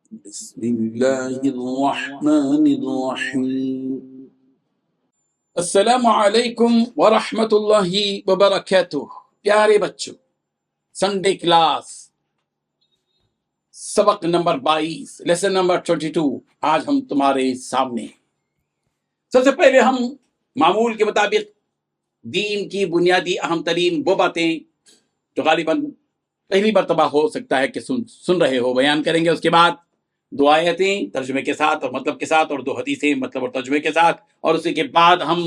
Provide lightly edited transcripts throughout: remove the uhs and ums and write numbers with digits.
بسم اللہ الرحمن الرحیم۔ السلام علیکم ورحمۃ اللہ وبرکاتہ۔ پیارے بچوں، سنڈے کلاس سبق نمبر 22، لیسن نمبر 22 آج ہم تمہارے سامنے ہیں۔ سب سے پہلے ہم معمول کے مطابق دین کی بنیادی اہم ترین وہ باتیں جو غالباً پہلی مرتبہ ہو سکتا ہے کہ سن رہے ہو بیان کریں گے۔ اس کے بعد دو آیتیں ترجمے کے ساتھ اور مطلب کے ساتھ، اور دو حدیثیں مطلب اور ترجمے کے ساتھ، اور اسی کے بعد ہم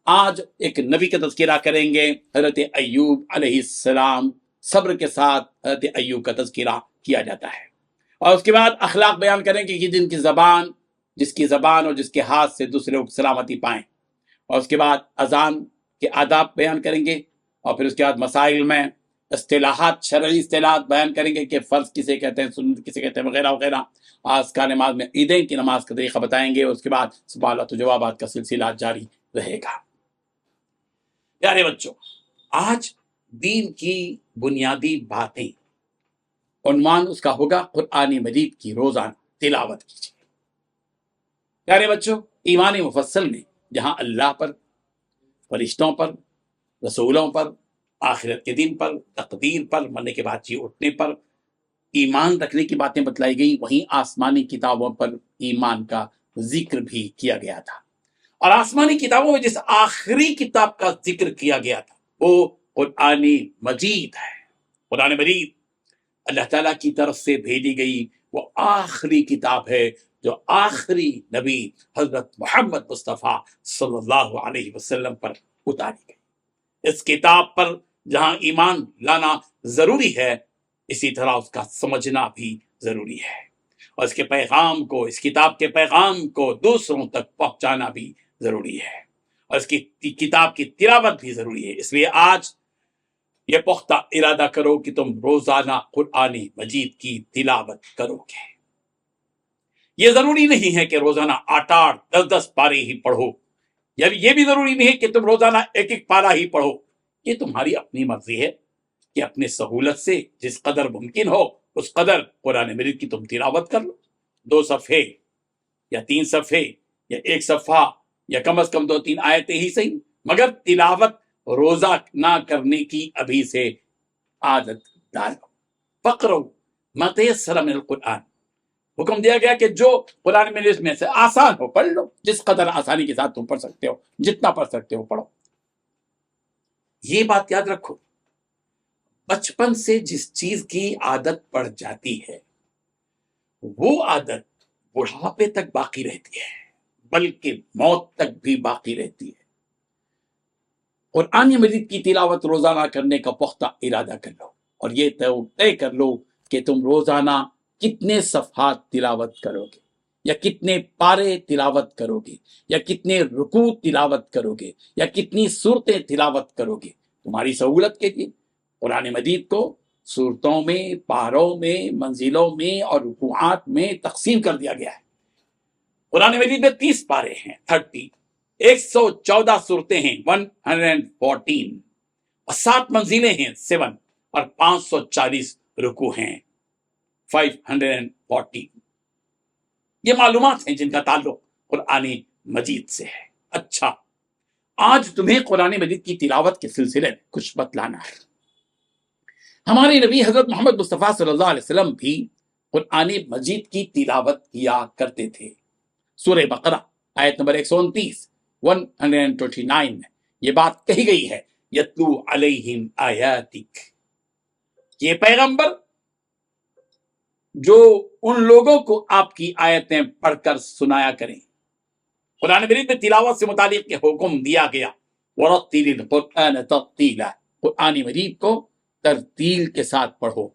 آج ایک نبی کا تذکرہ کریں گے، حضرت ایوب علیہ السلام۔ صبر کے ساتھ حضرت ایوب کا تذکرہ کیا جاتا ہے، اور اس کے بعد اخلاق بیان کریں گے کہ جس کی زبان اور جس کے ہاتھ سے دوسرے کو سلامتی پائیں، اور اس کے بعد اذان کے آداب بیان کریں گے، اور پھر اس کے بعد مسائل میں اصطلاحات، شرعی اصطلاحات بیان کریں گے کہ فرض کسے کہتے ہیں، سنت کسے کہتے ہیں، وغیرہ وغیرہ۔ آج کا نماز میں عیدین کی نماز کا طریقہ بتائیں گے، اور اس کے بعد سوالات و جوابات کا سلسلہ جاری رہے گا۔ پیارے بچوں، آج دین کی بنیادی باتیں، عنوان اس کا ہوگا قرآن مجید کی روزانہ تلاوت کیجیے۔ پیارے بچوں، ایمان مفصل میں جہاں اللہ پر، فرشتوں پر، رسولوں پر، آخرت کے دن پر، تقدیر پر، مرنے کے بعد جی اٹھنے پر ایمان رکھنے کی باتیں بتلائی گئی، وہیں آسمانی کتابوں پر ایمان کا ذکر بھی کیا گیا تھا۔ اور آسمانی کتابوں میں جس آخری کتاب کا ذکر کیا گیا تھا وہ قرآن مجید ہے۔ قرآن مجید اللہ تعالیٰ کی طرف سے بھیجی گئی وہ آخری کتاب ہے جو آخری نبی حضرت محمد مصطفیٰ صلی اللہ علیہ وسلم پر اتاری گئی۔ اس کتاب پر جہاں ایمان لانا ضروری ہے، اسی طرح اس کا سمجھنا بھی ضروری ہے، اور اس کے پیغام کو، اس کتاب کے پیغام کو دوسروں تک پہنچانا بھی ضروری ہے، اور اس کی کتاب کی تلاوت بھی ضروری ہے۔ اس لیے آج یہ پختہ ارادہ کرو کہ تم روزانہ قرآن مجید کی تلاوت کرو گے۔ یہ ضروری نہیں ہے کہ روزانہ 8 10 پارے ہی پڑھو، یہ بھی ضروری نہیں ہے کہ تم روزانہ ایک پارہ ہی پڑھو۔ یہ تمہاری اپنی مرضی ہے کہ اپنے سہولت سے جس قدر ممکن ہو اس قدر قرآن مجید کی تم تلاوت کر لو، 2 صفحے یا 3 صفحے یا 1 صفحہ یا کم از کم 2-3 آیتیں ہی صحیح، مگر تلاوت روزہ نہ کرنے کی ابھی سے عادت ڈالو۔ فقرو ما تیسر من القرآن، حکم دیا گیا کہ جو قرآن مجید میں سے آسان ہو پڑھ لو، جس قدر آسانی کے ساتھ تم پڑھ سکتے ہو، جتنا پڑھ سکتے ہو پڑھو۔ یہ بات یاد رکھو، بچپن سے جس چیز کی عادت پڑ جاتی ہے وہ عادت بڑھاپے تک باقی رہتی ہے، بلکہ موت تک بھی باقی رہتی ہے۔ قرآن مجید کی تلاوت روزانہ کرنے کا پختہ ارادہ کر لو، اور یہ طے کر لو کہ تم روزانہ کتنے صفحات تلاوت کرو گے، یا کتنے پارے تلاوت کرو گے، یا کتنے رکوع تلاوت کرو گے، یا کتنی صورتیں تلاوت کرو گے۔ تمہاری سہولت کے لیے قرآن مجید کو صورتوں میں، پاروں میں، منزلوں میں اور رکوعات میں تقسیم کر دیا گیا ہے۔ قرآن مجید میں 30 پارے ہیں، 114 صورتیں ہیں، 114، اور 7 منزلیں ہیں، 7، اور 540 رکوع ہیں، 540۔ یہ معلومات ہیں جن کا تعلق قرآن مجید سے ہے۔ اچھا، آج تمہیں قرآن مجید کی تلاوت کے سلسلے میں کچھ بتلانا ہے۔ ہمارے نبی حضرت محمد مصطفیٰ صلی اللہ علیہ وسلم بھی قرآن مجید کی تلاوت کیا کرتے تھے۔ سورہ بقرہ آیت نمبر 129، 129 میں یہ بات کہی گئی ہے، یتلو علیہم آیاتک، یہ پیغمبر جو ان لوگوں کو آپ کی آیتیں پڑھ کر سنایا کریں۔ قرآن مجید میں تلاوت سے متعلق یہ حکم دیا گیا، وَرَتِّلِ الْقُرْآنَ تَرْتِيلًا، قرآن مجید کو ترتیل کے ساتھ پڑھو،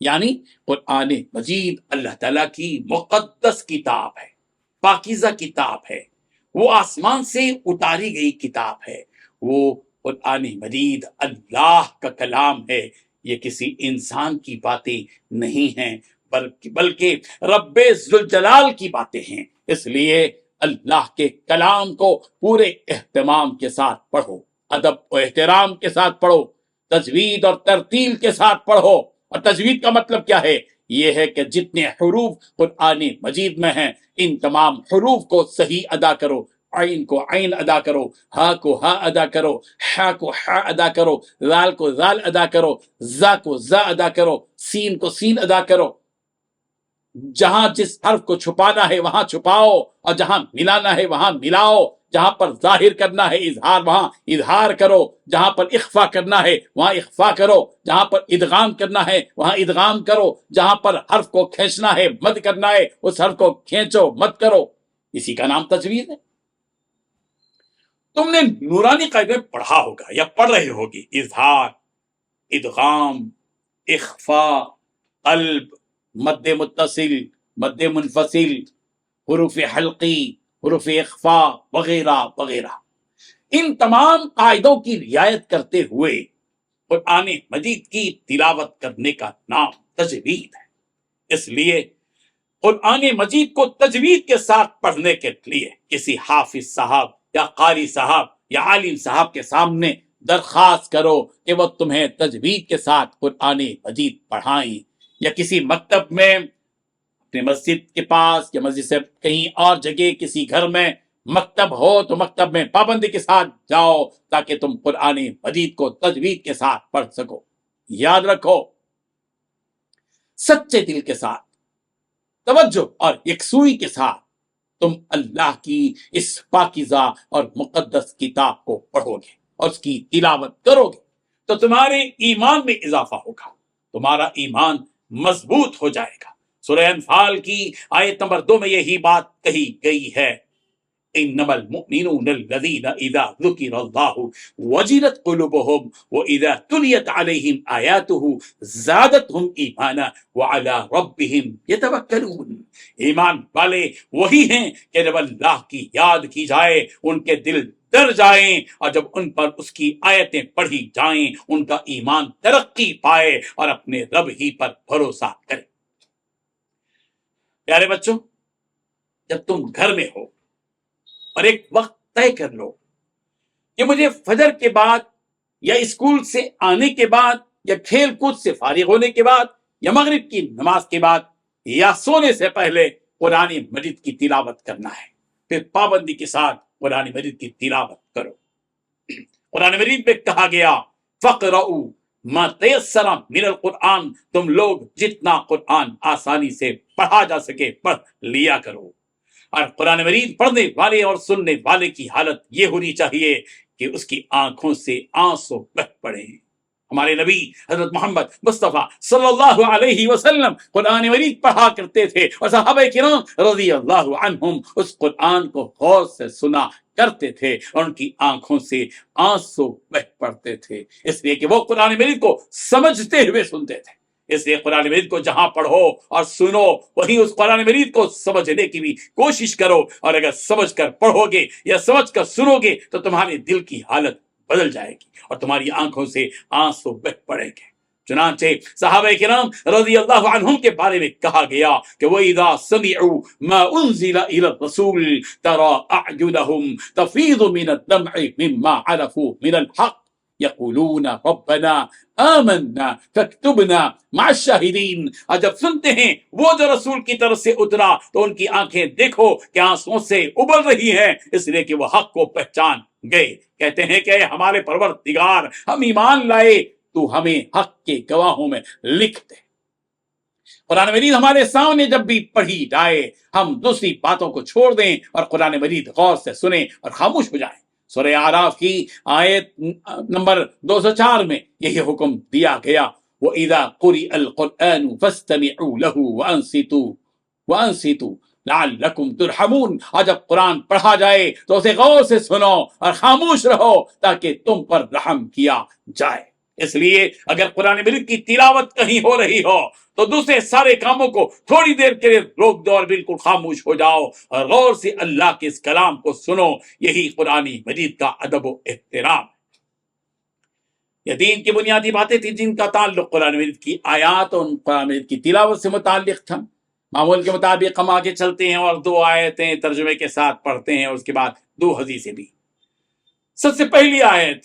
یعنی قرآن مجید اللہ تعالیٰ کی مقدس کتاب ہے، پاکیزہ کتاب ہے، وہ آسمان سے اتاری گئی کتاب ہے، وہ قرآن مجید اللہ کا کلام ہے، یہ کسی انسان کی باتیں نہیں ہیں، بلکہ رب ذوالجلال کی باتیں ہیں۔ اس لیے اللہ کے کلام کو پورے اہتمام کے ساتھ پڑھو، ادب و احترام کے ساتھ پڑھو، تجوید اور ترتیل کے ساتھ پڑھو۔ اور تجوید کا مطلب کیا ہے؟ یہ ہے کہ جتنے حروف قرآن مجید میں ہیں ان تمام حروف کو صحیح ادا کرو، عین کو عین ادا کرو، ہا کو ہا ادا کرو، حا کو حا ادا کرو، زال کو زال ادا کرو، زا کو زا ادا کرو، سین کو سین ادا کرو، جہاں جس حرف کو چھپانا ہے وہاں چھپاؤ اور جہاں ملانا ہے وہاں ملاؤ، جہاں پر ظاہر کرنا ہے اظہار وہاں اظہار کرو، جہاں پر اخفا کرنا ہے وہاں اخفا کرو، جہاں پر ادغام کرنا ہے وہاں ادغام کرو، جہاں پر حرف کو کھینچنا ہے مد کرنا ہے اس حرف کو کھینچو مد کرو، اسی کا نام تجوید ہے۔ تم نے نورانی قاعدے میں پڑھا ہوگا یا پڑھ رہے ہوگی، اظہار، ادغام، اخفا، قلب، مد متصل، مد منفصل، حروف حلقی، حروف اخفا وغیرہ وغیرہ۔ ان تمام قاعدوں کی رعایت کرتے ہوئے قرآن مجید کی تلاوت کرنے کا نام تجوید ہے۔ اس لیے قرآن مجید کو تجوید کے ساتھ پڑھنے کے لیے کسی حافظ صاحب یا قاری صاحب یا عالم صاحب کے سامنے درخواست کرو کہ وہ تمہیں تجوید کے ساتھ قرآن مجید پڑھائیں، یا کسی مکتب میں اپنے مسجد کے پاس یا مسجد سے کہیں اور جگہ کسی گھر میں مکتب ہو تو مکتب میں پابندی کے ساتھ جاؤ تاکہ تم قرآن مجید کو تجوید کے ساتھ پڑھ سکو۔ یاد رکھو، سچے دل کے ساتھ، توجہ اور یکسوئی کے ساتھ تم اللہ کی اس پاکیزہ اور مقدس کتاب کو پڑھو گے اور اس کی تلاوت کرو گے تو تمہارے ایمان میں اضافہ ہوگا، تمہارا ایمان مضبوط ہو جائے گا۔ سورہ انفال کی آیت نمبر 2 میں یہی بات کہی گئی ہے، انما المؤمنون الذين اذا ذكر الله وجلت قلوبهم واذا تليت عليهم اياته زادتهم ایمانا وعلى ربهم يتوکلون۔ ایمان والے وہی ہیں کہ جب اللہ کی یاد کی جائے ان کے دل ڈر جائیں، اور جب ان پر اس کی آیتیں پڑھی جائیں ان کا ایمان ترقی پائے اور اپنے رب ہی پر بھروسہ کرے۔ پیارے بچوں، جب تم گھر میں ہو اور ایک وقت طے کر لو کہ مجھے فجر کے بعد یا اسکول سے آنے کے بعد یا کھیل کود سے فارغ ہونے کے بعد یا مغرب کی نماز کے بعد یا سونے سے پہلے قرآن مجید کی تلاوت کرنا ہے، پھر پابندی کے ساتھ قرآن مجید کی تلاوت کرو۔ قرآن مجید میں کہا گیا فَقْرَؤُوا مَا تَيَسَّرَ مِنَ الْقُرْآنِ، تم لوگ جتنا قرآن آسانی سے پڑھا جا سکے پڑھ لیا کرو۔ اور قرآن مجید پڑھنے والے اور سننے والے کی حالت یہ ہونی چاہیے کہ اس کی آنکھوں سے آنسو بہ پڑے۔ ہمارے نبی حضرت محمد مصطفیٰ صلی اللہ علیہ وسلم قرآن مجید پڑھا کرتے تھے اور صحابہ کرام رضی اللہ عنہم اس قرآن کو غور سے سنا کرتے تھے اور ان کی آنکھوں سے آنسو بہ پڑتے تھے، اس لیے کہ وہ قرآن مجید کو سمجھتے ہوئے سنتے تھے۔ اس لیے قرآن مجید کو جہاں پڑھو اور سنو وہیں اس قرآن مجید کو سمجھنے کی بھی کوشش کرو، اور اگر سمجھ کر پڑھو گے یا سمجھ کر سنو گے تو تمہارے دل کی حالت بدل جائے گی اور تمہاری آنکھوں سے آنسو بہ پڑیں گے۔ چنانچہ صحابہ کرام رضی اللہ عنہم کے بارے میں کہا گیا کہ وَإِذَا سَمِعُوا مَا أُنزِلَ إِلَى الرَّسُولِ تَرَى أَعْيُنَهُمْ تَفِيضُ مِنَ الدَّمْعِ مِمَّا عَرَفُوا مِنَ الْحَقِّ یقولون ربنا آمنا فاکتبنا مع الشاہدین۔ اور جب سنتے ہیں وہ جو رسول کی طرف سے اترا تو ان کی آنکھیں دیکھو کہ آنسوؤں سے ابل رہی ہیں، اس لیے کہ وہ حق کو پہچان گئے۔ کہتے ہیں کہ اے ہمارے پروردگار، ہم ایمان لائے، تو ہمیں حق کے گواہوں میں لکھ دے۔ قرآن مجید ہمارے سامنے جب بھی پڑھی جائے ہم دوسری باتوں کو چھوڑ دیں اور قرآن مجید غور سے سنیں اور خاموش ہو جائیں۔ سورہ اعراف کی آیت نمبر 204 میں یہی حکم دیا گیا وَإِذَا قُرِئَ الْقُرْآنُ فَاسْتَمِعُوا لَهُ وَأَنصِتُوا لَعَلَّكُمْ تُرْحَمُونَ۔ اور جب قرآن پڑھا جائے تو اسے غور سے سنو اور خاموش رہو تاکہ تم پر رحم کیا جائے۔ اس لیے اگر قرآن مجید کی تلاوت کہیں ہو رہی ہو تو دوسرے سارے کاموں کو تھوڑی دیر کے لیے روک دو اور بالکل خاموش ہو جاؤ اور غور سے اللہ کے اس کلام کو سنو۔ یہی قرآن مجید کا ادب و احترام۔ یہ دین کی بنیادی باتیں تھیں جن کا تعلق قرآن مجید کی آیات اور قرآن مجید کی تلاوت سے متعلق تھا۔ معمول کے مطابق ہم آگے چلتے ہیں اور 2 آیتیں ترجمے کے ساتھ پڑھتے ہیں اور اس کے بعد 2 حدیثیں بھی۔ سب سے پہلی آیت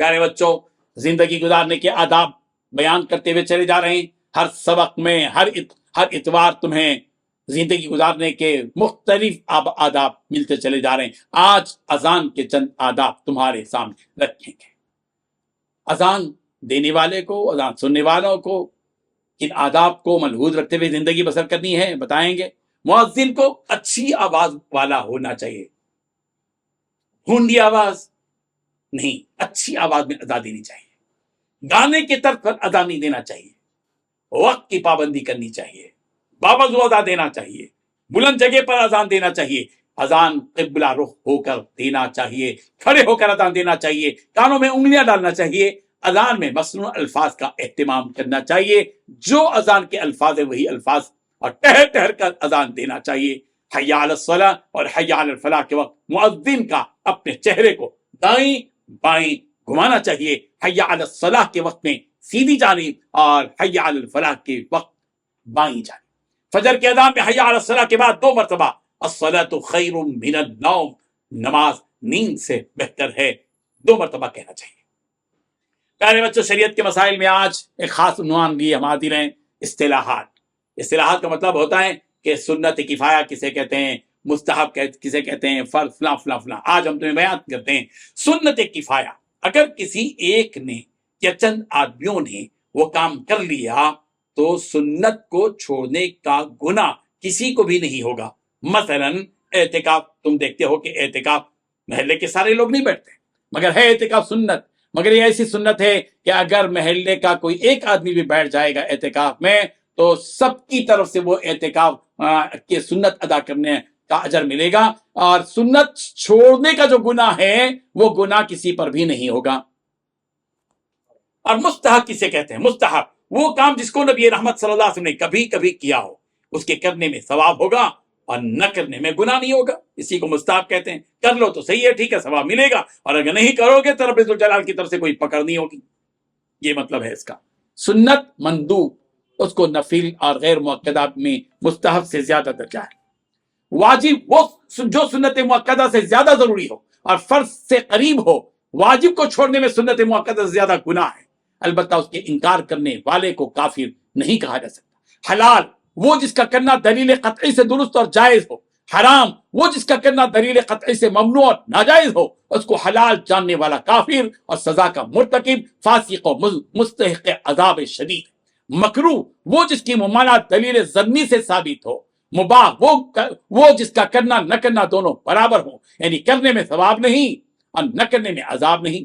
پیارے بچوں، زندگی گزارنے کے آداب بیان کرتے ہوئے چلے جا رہے ہیں. ہر سبق میں ہر اتوار تمہیں زندگی گزارنے کے مختلف آداب ملتے چلے جا رہے ہیں. آج اذان کے چند آداب تمہارے سامنے رکھیں گے. اذان دینے والے کو، اذان سننے والوں کو کن آداب کو ملحوظ رکھتے ہوئے زندگی بسر کرنی ہے بتائیں گے. مؤذن کو اچھی آواز والا ہونا چاہیے، گونڈی آواز نہیں، اچھی آواز میں اذان دینی چاہیے. گانے کے طرز پر اذان نہیں دینا چاہیے. وقت کی پابندی کرنی چاہیے، باوضو اذان دینا چاہیے، بلند جگہ پر اذان دینا چاہیے. اذان قبلہ رخ ہو کر دینا چاہیے، کھڑے ہو کر اذان دینا چاہیے، کانوں میں انگلیاں ڈالنا چاہیے. اذان میں مصنوع الفاظ کا اہتمام کرنا چاہیے. جو اذان کے الفاظ ہیں وہی الفاظ، اور ٹہر ٹہر کر اذان دینا چاہیے. حی علی الصلاۃ اور حی علی الفلاح کے وقت مؤذن کا اپنے چہرے کو دائیں بائیں گھمانا چاہیے. حی علی الصلاح کے وقت میں سیدھی جانب اور حی علی الفلاح کے وقت بائیں جانب. فجر کے اذان میں حی علی الصلاح کے بعد 2 مرتبہ الصلاۃ خیر من النوم، نماز نیند سے بہتر ہے، 2 مرتبہ کہنا چاہیے. پیارے بچوں، شریعت کے مسائل میں آج ایک خاص عنوان لیے ہم حاضر ہیں، اصطلاحات. اصطلاحات کا مطلب ہوتا ہے کہ سنت کفایہ کسے کہتے ہیں، مستحب کسے کہتے ہیں، فرض فلاں فلاں فلاں. آج ہم تمہیں بیان کرتے ہیں سنت کفایہ. اگر کسی ایک نے یا چند آدمیوں نے وہ کام کر لیا تو سنت کو چھوڑنے کا گناہ کسی کو بھی نہیں ہوگا. مثلا اعتکاف، تم دیکھتے ہو کہ اعتکاف محلے کے سارے لوگ نہیں بیٹھتے، مگر ہے اعتکاف سنت. مگر یہ ایسی سنت ہے کہ اگر محلے کا کوئی ایک آدمی بھی بیٹھ جائے گا اعتکاف میں تو سب کی طرف سے وہ اعتکاف کے سنت ادا کرنے کا اجر ملے گا، اور سنت چھوڑنے کا جو گناہ ہے وہ گناہ کسی پر بھی نہیں ہوگا. اور مستحب کسے کہتے ہیں؟ مستحب وہ کام جس کو نبی رحمت صلی اللہ علیہ وسلم نے کبھی کبھی کیا ہو، اس کے کرنے میں ثواب ہوگا اور نہ کرنے میں گناہ نہیں ہوگا. اسی کو مستحب کہتے ہیں. کر لو تو صحیح ہے، ٹھیک ہے، ثواب ملے گا، اور اگر نہیں کرو گے تو رب ذوالجلال کی طرف سے کوئی پکڑ نہیں ہوگی. یہ مطلب ہے اس کا. سنت مندوب، اس کو نفل اور غیر مؤکدہ میں مستحب سے زیادہ درجہ ہے. واجب وہ جو سنت مؤکدہ سے زیادہ ضروری ہو اور فرض سے قریب ہو. واجب کو چھوڑنے میں سنت مؤکدہ سے زیادہ گناہ ہے، البتہ اس کے انکار کرنے والے کو کافر نہیں کہا جا سکتا. حلال وہ جس کا کرنا دلیل قطعی سے درست اور جائز ہو. حرام وہ جس کا کرنا دلیل قطعی سے ممنوع اور ناجائز ہو. اس کو حلال جاننے والا کافر اور سزا کا مرتکب، فاسق و مستحق عذاب شدید. مکروہ وہ جس کی ممانعت دلیل ظنی سے ثابت ہو. مباح وہ جس کا کرنا نہ کرنا دونوں برابر ہو، یعنی کرنے میں ثواب نہیں اور نہ کرنے میں عذاب نہیں.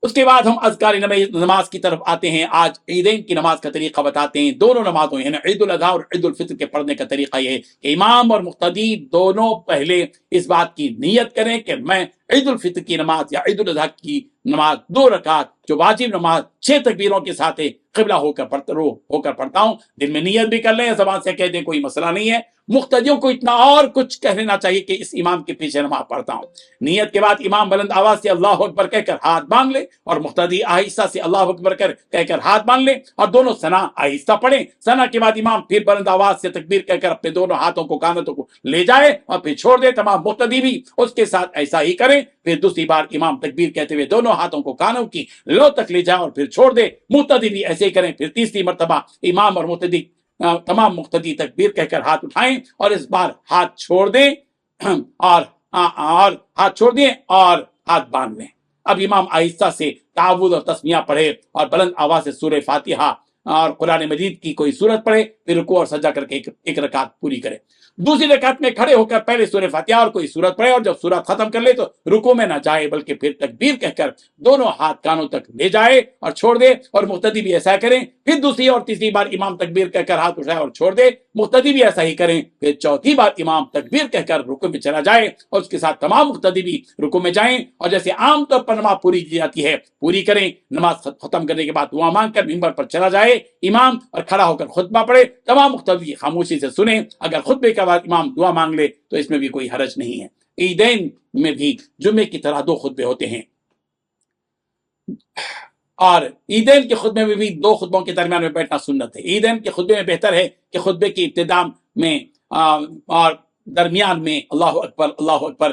اس کے بعد ہم اذکار نماز کی طرف آتے ہیں. آج عیدین کی نماز کا طریقہ بتاتے ہیں. دونوں نمازوں یعنی عید الاضحیٰ اور عید الفطر کے پڑھنے کا طریقہ یہ ہے کہ امام اور مقتدی دونوں پہلے اس بات کی نیت کریں کہ میں عید الفطر کی نماز یا عید الاضحیٰ کی نماز 2 رکعت جو واجب نماز 6 تکبیروں کے ساتھ قبلہ ہو کر پڑھتا ہوں. دل میں نیت بھی کر لیں، زبان سے کہہ دیں، کوئی مسئلہ نہیں ہے. مقتدیوں کو اتنا اور کچھ کہہ لینا چاہیے کہ اس امام کے پیچھے نماز پڑھتا ہوں. نیت کے بعد امام بلند آواز سے اللہ اکبر کہہ کر ہاتھ باندھ لے اور مقتدی آہستہ سے اللہ اکبر کہہ کر ہاتھ باندھ لے اور دونوں ثنا آہستہ پڑھیں. ثنا کے بعد امام پھر بلند آواز سے تکبیر کہہ کر اپنے دونوں ہاتھوں کو کانوں کو لے جائے اور پھر چھوڑ دے. تمام مقتدی بھی اس کے ساتھ ایسا ہی کریں. پھر دوسری بار امام تکبیر کہتے ہوئے دونوں ہاتھوں کو کانوں کی لو تک لے جائے اور پھر چھوڑ دے. مقتدی بھی ایسے ہی کریں. پھر تیسری مرتبہ امام اور مقتدی تمام مقتدی تکبیر کہہ کر ہاتھ اٹھائیں اور اس بار ہاتھ چھوڑ دیں اور ہاتھ چھوڑ دیں اور ہاتھ باندھ لیں. اب امام آہستہ سے تعوذ اور تسمیہ پڑھے اور بلند آواز سے سورہ فاتحہ اور قرآن مجید کی کوئی سورت پڑھے. پھر رکوع اور سجدہ کر کے ایک رکعت پوری کرے. دوسری رکعت میں کھڑے ہو کر پہلے سورہ فاتحہ اور کوئی سورت پڑھے اور جب سورت ختم کر لے تو رکوع میں نہ جائے بلکہ پھر تکبیر کہہ کر دونوں ہاتھ کانوں تک لے جائے اور چھوڑ دے. اور مقتدی بھی ایسا کریں. پھر دوسری اور تیسری بار امام تکبیر کہہ کر ہاتھ اٹھائے اور چھوڑ دے. مقتدی بھی ایسا ہی کریں. پھر چوتھی بار امام تکبیر کہہ کر رکوع میں چلا جائے اور اس کے ساتھ تمام مقتدی بھی رکوع میں جائیں اور جیسے عام طور پر نماز پوری کی جاتی ہے پوری کریں. نماز ختم کرنے کے بعد دعا مانگ کر منبر پر چلا جائے امام اور کھڑا ہو کر خطبہ پڑھے. تمام مقتدی خاموشی سے سنیں. اگر خطبے کے بعد امام دعا مانگ لے تو اس میں بھی کوئی حرج نہیں ہے. عیدین میں بھی جمعے کی طرح 2 خطبے ہوتے ہیں اور عیدین کے خطبے میں بھی 2 خطبوں کے درمیان میں بیٹھنا سنت ہے. عیدین کے خطبے میں بہتر ہے کہ خطبے کی ابتدا میں اور درمیان میں اللہ اکبر